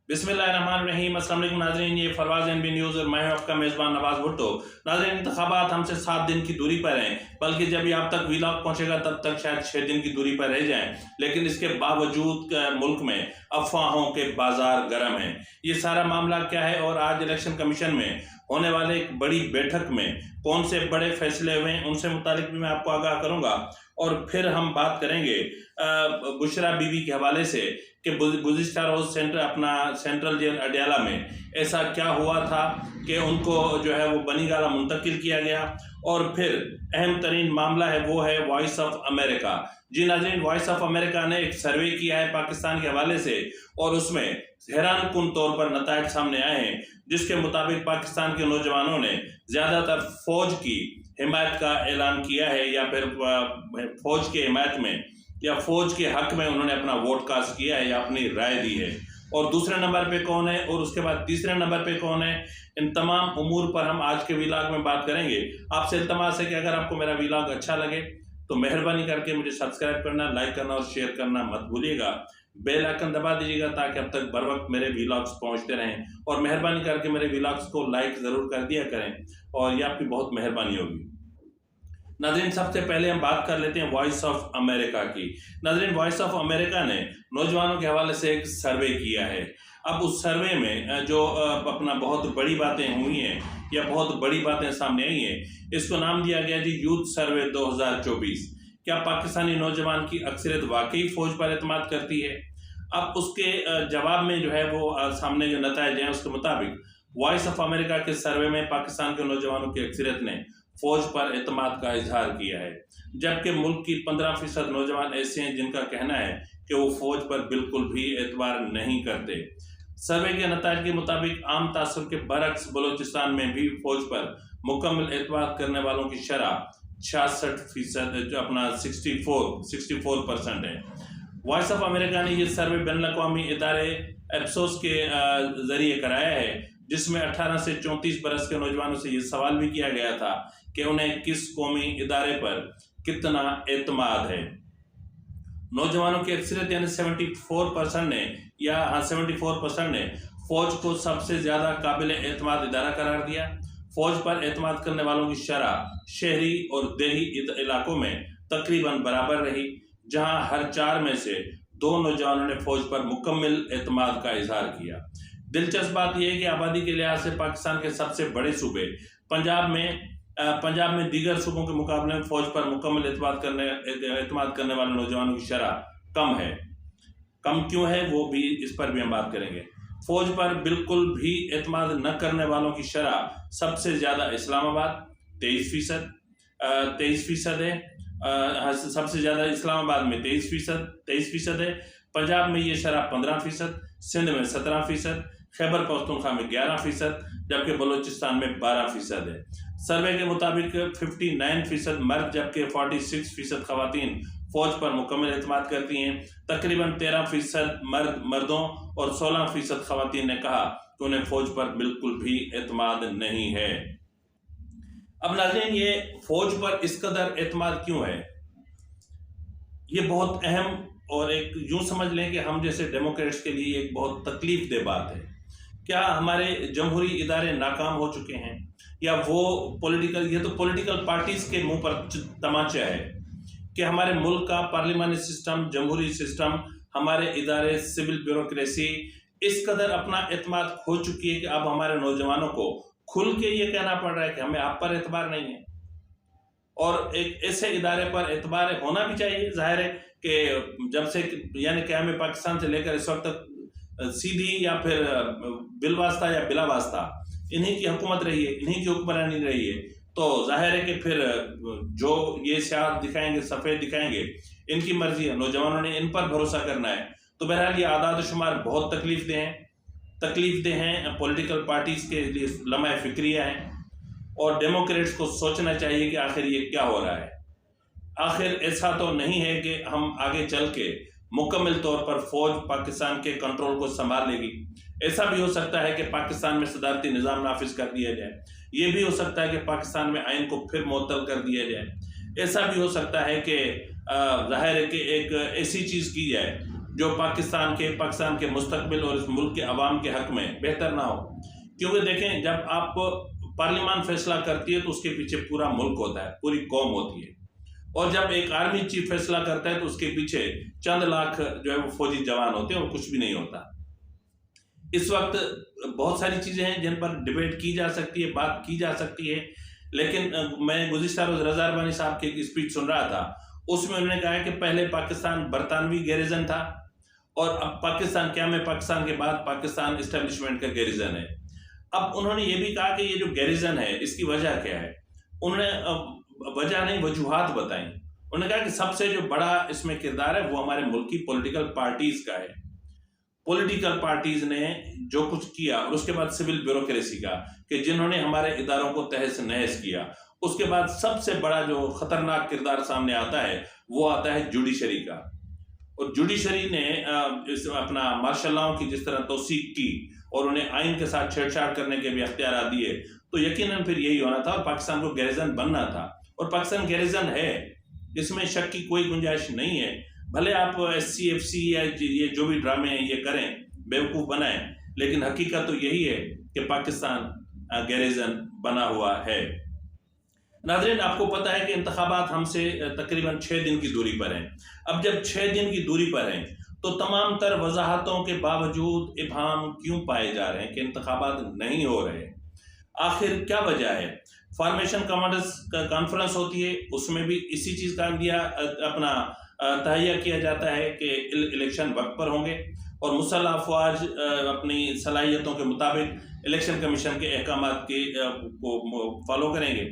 बिस्मिल्लाहिर्रहमानिर्रहीम। अस्सलाम वालेकुम नाज़रीन, ये फरवाज़ एनबी न्यूज़ और मैं हूं आपका मेज़बान नवाज़ भुट्टो। नाज़रीन, इंतखाबात हमसे 7 दिन की दूरी पर हैं, बल्कि जब ये आप तक वीलॉग पहुंचेगा तब तक शायद 6 दिन की दूरी पर रह जाएं। लेकिन इसके बावजूद मुल्क में अफवाहों के बाजार गर्म हैं। ये सारा मामला क्या है और आज इलेक्शन कमीशन में होने वाले एक बड़ी बैठक में कौन से बड़े फैसले हुए हैं, उनसे मुतालिक भी मैं आपको आगाह करूँगा। और फिर हम बात करेंगे बुशरा बीबी के हवाले से कि गुज़िश्ता रोज़ सेंट्रल जेल अडयाला में ऐसा क्या हुआ था कि उनको जो है वो बनीगाला मुंतकिल किया गया। और फिर अहम तरीन मामला है वो है वॉइस ऑफ अमेरिका। जी नाज़रीन, वॉइस ऑफ अमेरिका ने एक सर्वे किया है पाकिस्तान के हवाले से और उसमें हैरान कुन तौर पर नतायज सामने आए हैं, जिसके मुताबिक पाकिस्तान के नौजवानों ने ज़्यादातर फौज की हिमायत का ऐलान किया है या फिर फौज के हिमायत में या फौज के हक में उन्होंने अपना वोट कास्ट किया है या अपनी राय दी है। और दूसरे नंबर पे कौन है और उसके बाद तीसरे नंबर पे कौन है, इन तमाम उमूर पर हम आज के व्लॉग में बात करेंगे। आपसे इल्तमास है कि अगर आपको मेरा व्लॉग अच्छा लगे तो मेहरबानी करके मुझे सब्सक्राइब करना, लाइक करना और शेयर करना मत भूलिएगा। बेल आइकन दबा दीजिएगा ताकि अब तक बर वक्त मेरे व्लॉग्स पहुंचते रहें। और मेहरबानी करके मेरे व्लॉग्स को लाइक ज़रूर कर दिया करें और ये आपकी बहुत मेहरबानी होगी। नाज़रीन, सबसे पहले हम बात कर लेते हैं वॉइस ऑफ अमेरिका की। नाज़रीन, वॉइस ऑफ अमेरिका ने नौजवानों के हवाले से एक सर्वे किया है। अब उस सर्वे में जो अपना बहुत बड़ी बातें हुई हैं या बहुत बड़ी बातें सामने आई हैं, इसको नाम दिया गया जी यूथ सर्वे 2024। क्या पाकिस्तानी नौजवान की अक्सरियत वाकई फ़ौज पर एतमाद करती है? अब उसके जवाब में जो है वो सामने जो नताइज हैं उसके मुताबिक वॉइस ऑफ अमेरिका के सर्वे में पाकिस्तान के नौजवानों की अक्सरियत ने फौज पर एतमाद का इजहार किया है, जबकि मुल्क की 15% नौजवान ऐसे हैं जिनका कहना है कि वो फौज पर बिल्कुल भी एतबार नहीं करते। सर्वे के नताइज के मुताबिक आम तासुर के बरक्स बलोचिस्तान में भी फौज पर मुकम्मल एतबार करने वालों की शरह 66% जो अपना 64% है। वॉइस ऑफ अमेरिका ने यह सर्वे बैनुल-अक़वामी इदारे एप्सोस के जरिए कराया है, जिसमें 18 से 34 बरस के नौजवानों से ये सवाल भी किया गया था कि उन्हें किस कौमी इदारे पर कितना एतमाद है। नौजवानों की अक्सरियत यानी 74% ने फौज को सबसे ज़्यादा काबिल एतमाद इदारा करार दिया। फौज पर एतमाद करने वालों की शरह शहरी और देही इलाकों में तकरीबन बराबर रही, जहां हर 4 में से 2 नौजवानों ने फौज पर मुकम्मल एतमाद का इजहार किया। दिलचस्प बात यह है कि आबादी के लिहाज से पाकिस्तान के सबसे बड़े सूबे पंजाब में दीगर सूबों के मुकाबले में फौज पर मुकम्मल एतमाद करने वाले नौजवानों की शरह कम है। कम क्यों है वो भी, इस पर भी हम बात करेंगे। फौज पर बिल्कुल भी एतमाद न करने वालों की शरह सबसे ज़्यादा इस्लामाबाद 23% है। सबसे ज़्यादा इस्लामाबाद में 23% है। पंजाब में ये शरह 15%, सिंध में 17%, खैबर पख्तूनख्वा में 11%, जबकि बलूचिस्तान में 12% है। सर्वे के मुताबिक 59% मर्द जबकि 46% खवातीन फौज पर मुकम्मल एतमाद करती हैं। तकरीबन 13% मर्दों और 16% खवातीन ने कहा कि उन्हें फौज पर बिल्कुल भी एतमाद नहीं है। अब नाज़रीन, ये फौज पर इस कदर एतमाद क्यों है? ये बहुत अहम और एक यूं समझ लें कि हम जैसे डेमोक्रेट्स के लिए एक बहुत तकलीफ दे बात है। क्या हमारे जमहूरी इदारे नाकाम हो चुके हैं या वो ये तो पॉलिटिकल पार्टीज के मुंह पर तमाचा है कि हमारे मुल्क का पार्लियामानी सिस्टम, जमहूरी सिस्टम, हमारे इदारे, सिविल ब्यूरोक्रेसी इस कदर अपना एतमाद खो चुकी है कि अब हमारे नौजवानों को खुल के ये कहना पड़ रहा है कि हमें आप पर एतबार नहीं है। और एक ऐसे इदारे पर एतबार होना भी चाहिए। जाहिर है कि जब से यानी क़याम पाकिस्तान से लेकर इस वक्त तक सीधी या फिर बिलवास्ता या बिला वास्ता इन्हीं की हुकूमत रही है, इन्हीं की हुक्मरानी रही है, तो जाहिर है कि फिर जो ये स्याह दिखाएंगे, सफ़ेद दिखाएंगे, इनकी मर्जी है। नौजवानों ने इन पर भरोसा करना है। तो बहरहाल ये आदाद शुमार बहुत तकलीफ दें हैं पॉलिटिकल पार्टीज़ के लिए, लम्हा फ़िक्रिया हैं और डेमोक्रेट्स को सोचना चाहिए कि आखिर ये क्या हो रहा है। आखिर ऐसा तो नहीं है कि हम आगे चल के मुकम्मल तौर पर फौज पाकिस्तान के कंट्रोल को संभाल लेगी। ऐसा भी हो सकता है कि पाकिस्तान में सदारती निज़ाम नाफिज कर दिया जाए। ये भी हो सकता है कि पाकिस्तान में आइन को फिर मुअत्तल कर दिया जाए। ऐसा भी हो सकता है कि जाहिर है कि एक ऐसी चीज़ की जाए जो पाकिस्तान के मुस्तकबिल और इस मुल्क के अवाम के हक में बेहतर ना हो। क्योंकि देखें, जब आप पार्लियामान फैसला करती है तो उसके पीछे पूरा मुल्क होता है, पूरी कौम होती है, और जब एक आर्मी चीफ फैसला करता है तो उसके पीछे चंद लाख जो है वो फौजी जवान होते हैं और कुछ भी नहीं होता। इस वक्त बहुत सारी चीजें हैं जिन पर डिबेट की जा सकती है, बात की जा सकती है, लेकिन मैं गुज़िश्ता रोज रज़ा अरबानी साहब की एक स्पीच सुन रहा था, उसमें उन्होंने कहा कि पहले पाकिस्तान बरतानवी गैरिजन था और अब पाकिस्तान क्या में पाकिस्तान के बाद पाकिस्तान इस्टेब्लिशमेंट का गैरिजन है। अब उन्होंने ये भी कहा कि ये जो गैरिजन है इसकी वजह क्या है। उन्होंने वजह नहीं, वजूहात बताई। उन्होंने कहा कि सबसे जो बड़ा इसमें किरदार है वो हमारे मुल्क की पॉलिटिकल पार्टीज का है। पॉलिटिकल पार्टीज ने जो कुछ किया, और उसके बाद सिविल ब्यूरोक्रेसी का, कि जिन्होंने हमारे इदारों को तहस नहस किया। उसके बाद सबसे बड़ा जो खतरनाक किरदार सामने आता है वो आता है जुडिशरी का। और जुडिशरी ने अपना मार्शल लॉ की जिस तरह तौसीक की और उन्हें आइन के साथ छेड़छाड़ करने के भी अख्तियार दिए, तो यकीनन फिर यही होना था और पाकिस्तान को गैरिजन बनना था। और पाकिस्तान गैरिजन है, इसमें शक की कोई गुंजाइश नहीं है। भले आप SC, FC या ये जो भी ड्रामे हैं ये करें, बेवकूफ़ बनाएं, लेकिन हकीकत तो यही है कि पाकिस्तान गैरिजन बना हुआ है। नाज़रीन, आपको पता है कि इंतखाबात हमसे तकरीबन 6 दिन की दूरी पर हैं। अब जब 6 दिन की दूरी पर हैं तो तमाम तर वजाहतों के बावजूद इब्हाम क्यों पाए जा रहे हैं कि इंतखाबात नहीं हो रहे। आखिर क्या वजह है। फॉर्मेशन कमांडर्स का कॉन्फ्रेंस होती है, उसमें भी इसी चीज़ का अपना तहैया किया जाता है कि इलेक्शन वक्त पर होंगे और मुसल्लह अफवाज अपनी सलाहियतों के मुताबिक इलेक्शन कमीशन के अहकामात को फॉलो करेंगे।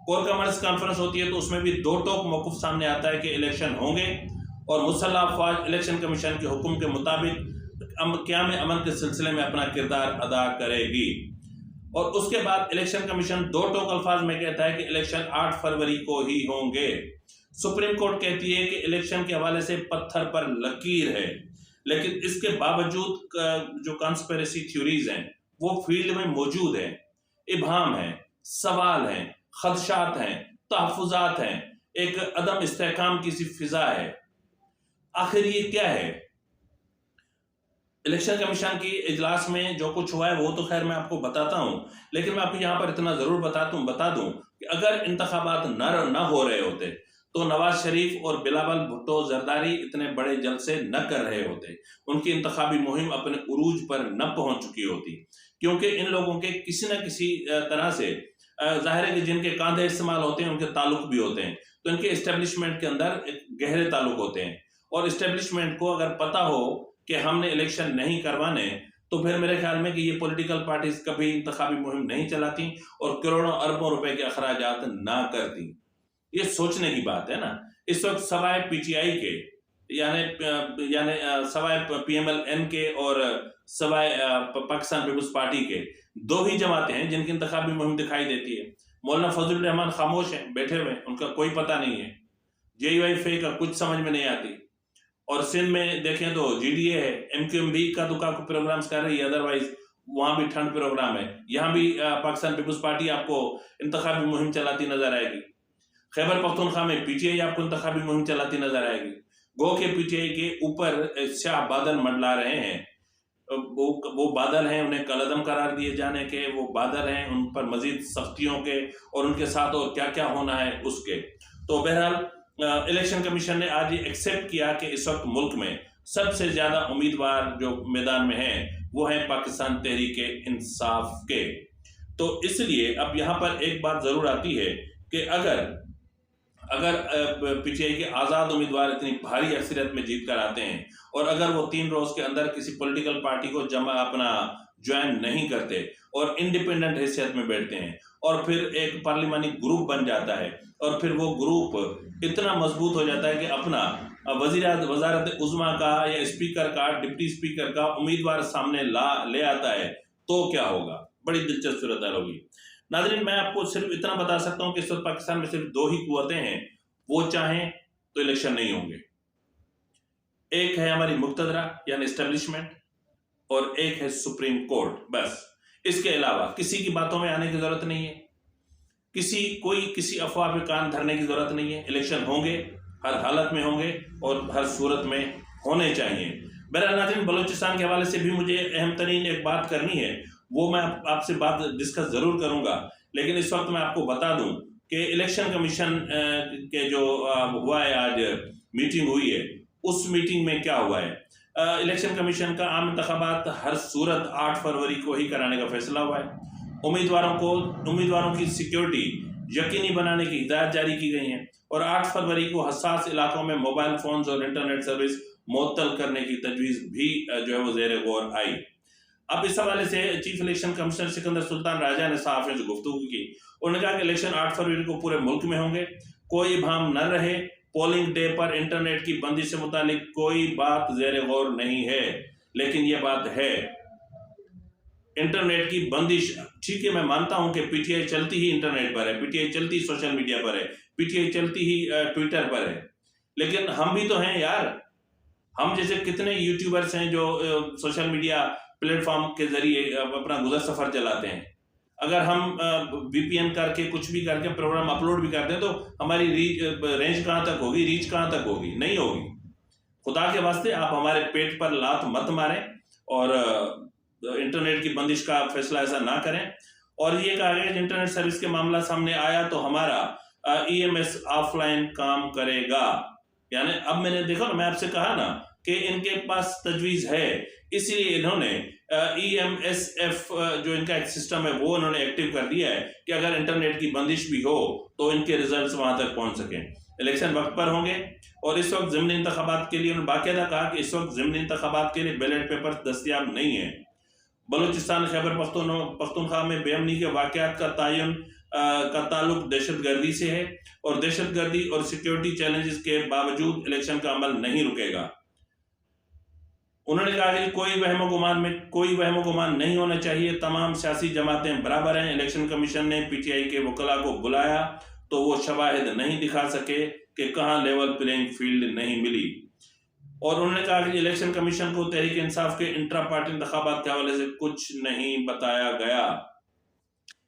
कोर कमांडर्स कॉन्फ्रेंस होती है तो उसमें भी दो टोक मौक़िफ़ सामने आता है कि इलेक्शन होंगे और मुसल्लह अफवाज इलेक्शन कमीशन के हुक्म के मुताबिक क़याम अमन के सिलसिले में अपना किरदार अदा करेगी। और उसके बाद इलेक्शन कमीशन दो टोक अल्फाज में कहता है कि इलेक्शन 8 फरवरी को ही होंगे। सुप्रीम कोर्ट कहती है कि इलेक्शन के हवाले से पत्थर पर लकीर है, लेकिन इसके बावजूद जो कॉन्स्पिरेसी थ्योरीज हैं वो फील्ड में मौजूद हैं। इब्हाम है, सवाल हैं, खदशात हैं, तहफ़्फ़ुज़ात हैं, एक अदम इस्तेहकाम की सी फिजा है। आखिर ये क्या है। इलेक्शन कमीशन की इजलास में जो कुछ हुआ है वो तो खैर मैं आपको बताता हूँ, लेकिन मैं आपको यहाँ पर इतना ज़रूर बता दूँ कि अगर इंतखाबात न हो रहे होते तो नवाज शरीफ और बिलावल भुट्टो जरदारी इतने बड़े जलसे न कर रहे होते, उनकी इंतखाबी मुहिम अपने उरूज पर न पहुंच चुकी होती। क्योंकि इन लोगों के किसी न किसी तरह से जाहिर है कि जिनके कांधे इस्तेमाल होते हैं उनके ताल्लुक भी होते हैं, तो इनके इस्टेब्लिशमेंट के अंदर एक गहरे ताल्लुक होते हैं। और इस्टेब्लिशमेंट को अगर पता हो कि हमने इलेक्शन नहीं करवाने, तो फिर मेरे ख्याल में कि ये पॉलिटिकल पार्टीज कभी इंतखाबी मुहिम नहीं चलाती और करोड़ों अरबों रुपए के अखराजात ना करती। ये सोचने की बात है ना। इस वक्त सवाए PTI के यानी सवाए PMLN के और सवाए पाकिस्तान पीपल्स पार्टी के दो ही जमातें हैं जिनकी इंतखाबी मुहिम दिखाई देती है। मौलाना फजलुर रहमान खामोश हैं, बैठे हुए, उनका कोई पता नहीं है। JUIF का कुछ समझ में नहीं आती। और सिंध में देखें तो GDA है, MQMB का दुका को प्रोग्राम्स कर रही है, अदरवाइज वहां भी ठंड प्रोग्राम है। यहाँ भी पाकिस्तान पीपल्स पार्टी आपको इंतखाबी मुहिम चलाती नजर आएगी। खैबर पख्तूनख्वा में PTI आपको इंतखाबी मुहिम चलाती नजर आएगी। गो के PTI के ऊपर स्याह बादल मंडला रहे हैं। वो बादल हैं, उन्हें कलअदम करार दिए जाने के, वो बादल हैं, उन पर मजीद सख्तियों के और उनके साथ और क्या क्या होना है उसके। तो बहरहाल इलेक्शन कमीशन ने आज ये एक्सेप्ट किया कि इस वक्त मुल्क में सबसे ज्यादा उम्मीदवार जो मैदान में हैं वो है पाकिस्तान तहरीक इंसाफ के। तो इसलिए अब यहाँ पर एक बात जरूर आती है कि अगर PTI के आज़ाद उम्मीदवार इतनी भारी अक्सरियत में जीत कर आते हैं और अगर वो 3 रोज के अंदर किसी पॉलिटिकल पार्टी को ज्वाइन नहीं करते और इंडिपेंडेंट हैसियत में बैठते हैं और फिर एक पार्लिमानी ग्रुप बन जाता है और फिर वो ग्रुप इतना मजबूत हो जाता है कि अपना वजारत उज़्मा का या स्पीकर का, डिप्टी स्पीकर का उम्मीदवार सामने ले आता है, तो क्या होगा। बड़ी दिलचस्प सूरत होगी। नाज़रीन, मैं आपको सिर्फ इतना बता सकता हूँ कि इस वक्त पाकिस्तान में सिर्फ 2 ही कुव्वतें हैं, वो चाहें तो इलेक्शन नहीं होंगे। एक है हमारी मुक्तदरा यानी एस्टेब्लिशमेंट और एक है सुप्रीम कोर्ट। बस इसके अलावा किसी की बातों में आने की जरूरत नहीं है, किसी अफवाह पे कान धरने की जरूरत नहीं है। इलेक्शन होंगे, हर हालत में होंगे और हर सूरत में होने चाहिए। बहरहाल नाज़रीन, बलूचिस्तान के हवाले से भी मुझे अहम तरीन एक बात करनी है, वो मैं आपसे बात डिस्कस ज़रूर करूँगा, लेकिन इस वक्त मैं आपको बता दूँ कि इलेक्शन कमीशन के जो हुआ है, आज मीटिंग हुई है, उस मीटिंग में क्या हुआ है। इलेक्शन कमीशन का आम इंतखाबात हर सूरत 8 फरवरी को ही कराने का फैसला हुआ है। उम्मीदवारों की सिक्योरिटी यकीनी बनाने की हिदायत जारी की गई है और 8 फरवरी को हसास इलाकों में मोबाइल फोन्स और इंटरनेट सर्विस मुअत्तल करने की तजवीज़ भी जो है वो ज़ेर गौर आई। अब इस हवाले से chief election commissioner Sikandar Sultan Raja ने सहाफ़ियों से गुफ्तगू की। उन्होंने कहा कि इलेक्शन 8 फरवरी को पूरे मुल्क में होंगे, कोई भ्रम न रहे, पोलिंग डे पर इंटरनेट की बंदिश से मुतालिक कोई बात ज़ेर गौर नहीं है, लेकिन ये बात है इंटरनेट की बंदिश। ठीक है, मैं मानता हूं कि पीटीआई चलती ही इंटरनेट पर है, पीटीआई चलती ही सोशल मीडिया पर है, पीटीआई चलती ही ट्विटर पर है, लेकिन हम भी तो हैं यार। हम जैसे कितने यूट्यूबर्स हैं जो सोशल मीडिया प्लेटफॉर्म के जरिए अपना गुजर सफर चलाते हैं। अगर हम वीपीएन करके कुछ भी करके प्रोग्राम अपलोड भी करते हैं तो हमारी रेंज कहाँ तक होगी, रीच कहाँ तक होगी? नहीं होगी। खुदा के वास्ते आप हमारे पेट पर लात मत मारें और इंटरनेट की बंदिश का फैसला ऐसा ना करें। और ये कहा गया इंटरनेट सर्विस के मामला सामने आया तो हमारा ईएमएस ऑफलाइन काम करेगा। यानी अब मैंने देखा ना, मैं आपसे कहा ना कि इनके पास तजवीज़ है, इसलिए इन्होंने ईएमएसएफ जो इनका एक सिस्टम है वो इन्होंने एक्टिव कर दिया है कि अगर इंटरनेट की बंदिश भी हो तो इनके रिजल्ट्स वहां तक पहुंच सकें। इलेक्शन वक्त पर होंगे और इस वक्त ज़िमनी इंतखाबात के लिए उन्होंने बाकायदा कहा कि इस वक्त ज़िमनी इंतखाबात के लिए बैलेट पेपर दस्तयाब नहीं है। बलूचिस्तान खैबर पख्तूनख्वा में बेअमनी के वाक़यात का तयन का ताल्लुक दहशतगर्दी से है और दहशतगर्दी और सिक्योरिटी चैलेंजेस के बावजूद इलेक्शन का अमल नहीं रुकेगा। उन्होंने कहा कि कोई वहम गुमान नहीं होना चाहिए, तमाम सियासी जमातें बराबर हैं। इलेक्शन कमीशन ने पीटीआई के वकला को बुलाया तो वो शवाहिद नहीं दिखा सके कि कहाँ लेवल प्लेइंग फील्ड नहीं मिली। और उन्होंने कहा कि इलेक्शन कमीशन को तहरीक इंसाफ के इंट्रा पार्टी इंतखाबात के हवाले से कुछ नहीं बताया गया।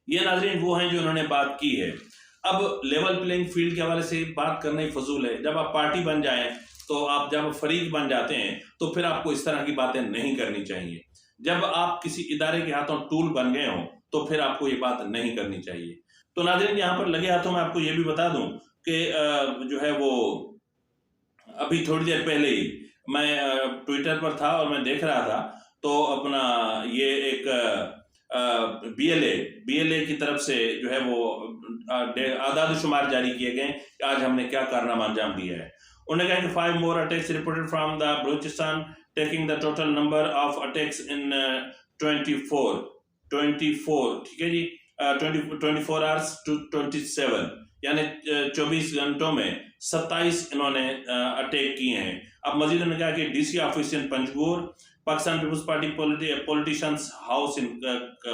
ये नाज़रीन वो हैं जो उन्होंने बात की है। अब लेवल प्लेइंग फील्ड के हवाले से बात करना ही फजूल है। जब आप पार्टी बन जाएं तो आप जब फरीक बन जाते हैं तो फिर आपको इस तरह की बातें नहीं करनी चाहिए। जब आप किसी इदारे के हाथों टूल बन गए हो तो फिर आपको ये बात नहीं करनी चाहिए। तो नाज़रीन, यहाँ पर लगे हाथों में आपको ये भी बता दूं कि जो है वो अभी थोड़ी देर पहले ही मैं ट्विटर पर था और मैं देख रहा था तो अपना ये एक बीएलए की तरफ से जो है वो आदाद शुमार जारी किए गए कि आज हमने क्या कारनामा अंजाम दिया है। उन्होंने कहा कि 5 more attacks reported from the Balochistan, taking the total number of attacks in 24, ठीक है जी, 24 hours to 27, यानी 24 घंटों में 27 इन्होंने अटैक किए हैं। अब मजीद उन्होंने कहा कि DC office in Panjgur, Pakistan peoples party politicians house in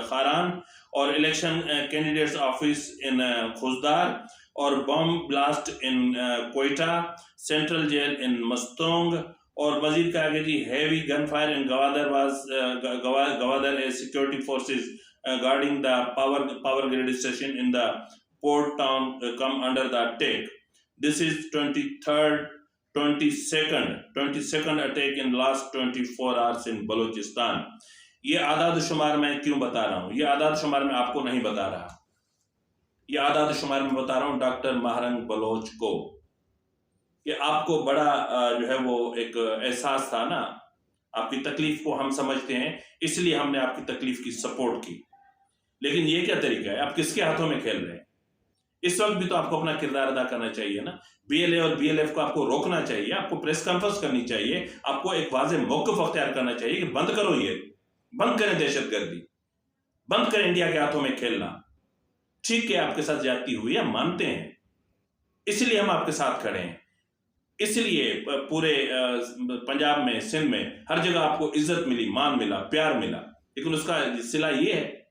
Kharan और election candidates office in Khuzdar और bomb blast in Quetta, central jail in Mastung. और मजीद कहा कि जी heavy gun fire in Gwadar security forces guarding the power grid station in the port town come under the attack. This is 22nd attack in last 24 hours in Balochistan. ये आदाद शुमार मैं क्यों बता रहा हूँ? ये आदाद शुमार मैं आपको नहीं बता रहा, ये आदाद शुमार मैं बता रहा हूँ डॉक्टर महरंग बलोच को। कि आपको बड़ा जो है वो एक एहसास था ना, आपकी तकलीफ को हम समझते हैं, इसलिए हमने आपकी तकलीफ की सपोर्ट की। लेकिन ये क्या तरीका है? आप किसके हाथों में खेल रहे हैं? इस वक्त भी तो आपको अपना किरदार अदा करना चाहिए ना। बीएलए और बीएलएफ को आपको रोकना चाहिए, आपको प्रेस कॉन्फ्रेंस करनी चाहिए, आपको एक वाज़ेह मौक़िफ़ अख्तियार करना चाहिए कि बंद करो, ये बंद करें दहशतगर्दी, बंद करें इंडिया के हाथों में खेलना। ठीक है, आपके साथ ज्यादती हुई है, मानते हैं, इसलिए हम आपके साथ खड़े हैं। इसलिए पूरे पंजाब में, सिंध में, हर जगह आपको इज्जत मिली, मान मिला, प्यार मिला। लेकिन उसका सिला ये है,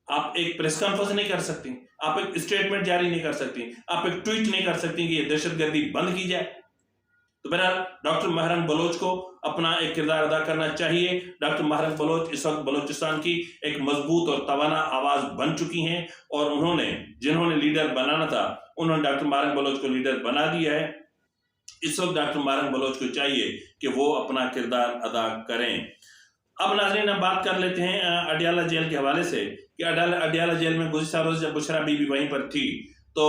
आप एक प्रेस कॉन्फ्रेंस नहीं कर सकती, आप एक स्टेटमेंट जारी नहीं कर सकती, आप एक ट्वीट नहीं कर सकती कि ये दहशतगर्दी बंद की जाए। तो बहरहाल डॉक्टर महरंग बलोच को अपना एक किरदार अदा करना चाहिए। डॉक्टर महरंग बलोच इस वक्त बलोचिस्तान की एक मजबूत और तवाना आवाज बन चुकी हैं और उन्होंने जिन्होंने लीडर बनाना था, उन्होंने डॉक्टर महरंग बलोच को लीडर बना दिया है। इस वक्त डॉक्टर मुबारक बलोच को चाहिए कि वो अपना किरदार अदा करें। अब नाज़रीन हम बात कर लेते हैं अडियाला जेल के हवाले से कि अडियाला जेल में गुज़िश्ता रोज़ जब बुशरा बीबी वहीं पर थी तो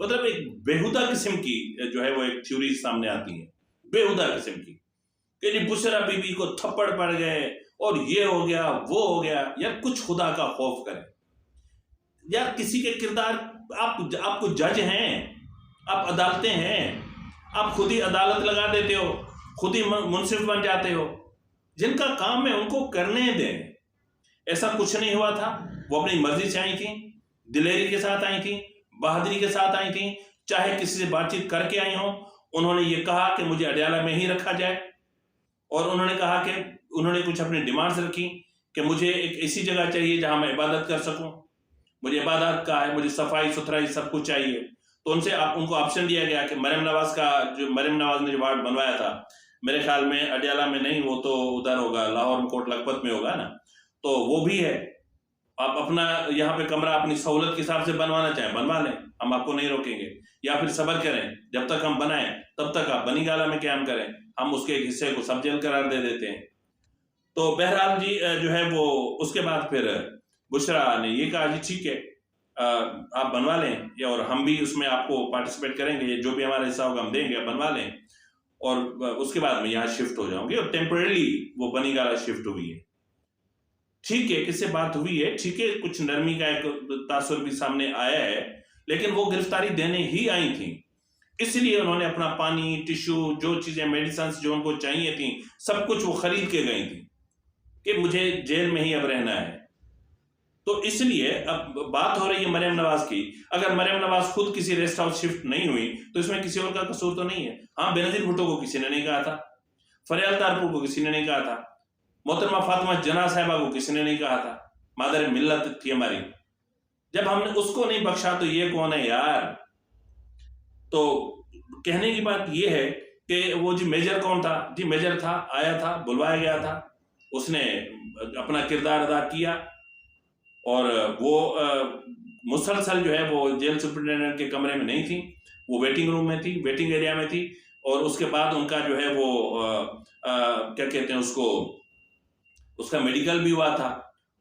मतलब एक बेहुदा किस्म की जो है वो एक थ्योरी सामने आती है, बेहुदा किस्म की, कि जी बुशरा बीबी को थप्पड़ पड़ गए और ये हो गया वो हो गया। यार कुछ खुदा का खौफ करें यार, किसी के किरदार, आपको जज हैं, आप अदालतें हैं, आप खुद ही अदालत लगा देते हो, खुद ही मुंसिफ बन जाते हो। जिनका काम है उनको करने दें। ऐसा कुछ नहीं हुआ था। वो अपनी मर्जी से आई थी, दिलेरी के साथ आई थी, बहादुरी के साथ आई थी, चाहे किसी से बातचीत करके आई हो। उन्होंने ये कहा कि मुझे अडियाला में ही रखा जाए और उन्होंने कहा कि उन्होंने कुछ अपनी डिमांड्स रखी कि मुझे एक ऐसी जगह चाहिए जहां मैं इबादत कर सकूं, मुझे इबादत का है, मुझे सफाई सुथराई सब कुछ चाहिए। तो उनको ऑप्शन दिया गया कि मरियम नवाज ने जो वार्ड बनवाया था, मेरे ख्याल में अडियाला में नहीं, वो तो उधर होगा, लाहौर कोट लखपत में होगा ना, तो वो भी है। आप अपना यहाँ पे कमरा अपनी सहूलत के हिसाब से बनवाना चाहें बनवा लें, हम आपको नहीं रोकेंगे, या फिर सब्र करें, जब तक हम बनाएं तब तक आप बनी गाला में क्याम करें, हम उसके एक हिस्से को सब जेल करार दे देते हैं। तो बहरहाल जी जो है वो उसके बाद फिर बुशरा ने ये कहा जी ठीक है, आप बनवा लें और हम भी उसमें आपको पार्टिसिपेट करेंगे, जो भी हमारा हिस्सा होगा हम देंगे, आप बनवा लें और उसके बाद मैं यहाँ शिफ्ट हो जाऊंगी। और टेम्परेली वो बनी गाला शिफ्ट हुई है। ठीक है, किससे बात हुई है, ठीक है, कुछ नरमी का एक तासुर भी सामने आया है, लेकिन वो गिरफ्तारी देने ही आई थी, इसलिए उन्होंने अपना पानी, टिश्यू, जो चीजें मेडिसिन जो उनको चाहिए थी, सब कुछ वो खरीद के गई थी कि मुझे जेल में ही अब रहना है। तो इसलिए अब बात हो रही है मरियम नवाज की। अगर मरियम नवाज खुद किसी रेस्ट हाउस शिफ्ट नहीं हुई तो इसमें किसी और का कसूर तो नहीं है। हाँ, बेनजीर भुट्टो को किसी ने नहीं कहा था, फरियाल तारपुर को किसी ने नहीं कहा था, मोहतरमा फातिमा जना साहिबा को किसी ने नहीं कहा था, मादर मिल्लत थी हमारी। जब हमने उसको नहीं बख्शा तो ये कौन है यार। तो कहने की बात ये है कि वो जी मेजर कौन था, जी मेजर था, आया था, बुलवाया गया था, उसने अपना किरदार अदा किया और वो मुसलसल जो है वो जेल सुप्रिंटेंडेंट के कमरे में नहीं थी, वो वेटिंग रूम में थी, वेटिंग एरिया में थी। और उसके बाद उनका जो है वो क्या कहते हैं उसको, उसका मेडिकल भी हुआ था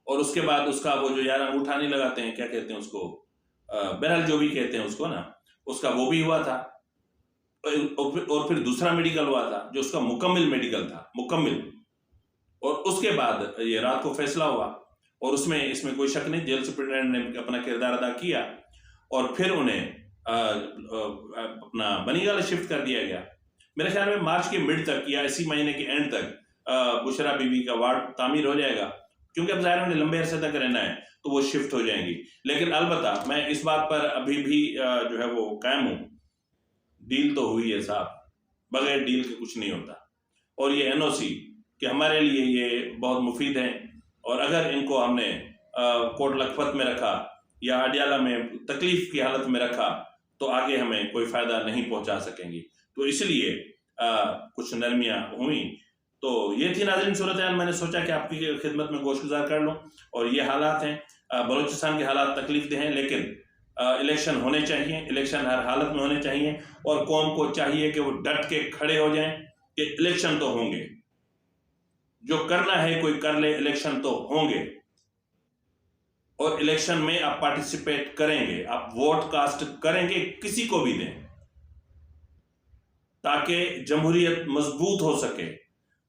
और उसके बाद उसका वो जो यार अंगूठा नहीं लगाते हैं, क्या कहते हैं उसको, बहरहाल जो भी कहते हैं उसको ना, उसका वो भी हुआ था। और फिर दूसरा मेडिकल हुआ था जो उसका मुकम्मिल मेडिकल था, मुकम्मिल। और उसके बाद ये रात को फैसला हुआ और इसमें कोई शक नहीं, जेल सुप्रिंटेंडेंट ने अपना किरदार अदा किया और फिर उन्हें अपना बनीगाला शिफ्ट कर दिया गया। मेरे ख्याल में मार्च के मिड तक या इसी महीने के एंड तक बुशरा बीबी का वार्ड तामीर हो जाएगा, क्योंकि अब ज़ाहिर उन्हें लंबे अरसे तक रहना है तो वो शिफ्ट हो जाएंगी। लेकिन अलबत्ता मैं इस बात पर अभी भी जो है वो कायम हूँ, डील तो हुई है साहब, बगैर डील के कुछ नहीं होता। और ये NOC कि हमारे लिए ये बहुत मुफीद है और अगर इनको हमने कोट लखपत में रखा या अडियाला में तकलीफ की हालत में रखा तो आगे हमें कोई फ़ायदा नहीं पहुंचा सकेंगी। तो इसलिए कुछ नरमियाँ हुई। तो ये थी नाज़रीन सूरत हाल, मैंने सोचा कि आपकी खिदमत में गोशगुजार कर लूँ। और ये हालात हैं, बलूचिस्तान के हालात तकलीफ दे हैं, लेकिन इलेक्शन होने चाहिए, इलेक्शन हर हालत में होने चाहिए और कौम को चाहिए कि वो डट के खड़े हो जाएं कि इलेक्शन तो होंगे, जो करना है कोई कर ले, इलेक्शन तो होंगे और इलेक्शन में आप पार्टिसिपेट करेंगे, आप वोट कास्ट करेंगे, किसी को भी दें, ताकि जमहूरियत मजबूत हो सके।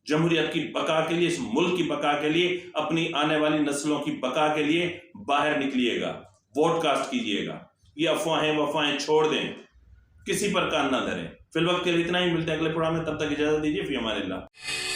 जमहूरियत की बका के लिए, इस मुल्क की बका के लिए, अपनी आने वाली नस्लों की बका के लिए बाहर निकलिएगा, वोट कास्ट कीजिएगा। ये अफवाहें छोड़ दें, किसी पर कान ना धरें। फिलवक्त के लिए इतना ही, मिलते हैं अगले प्रोग्राम में, तब तक इजाजत दीजिए। फी अमानिल्लाह।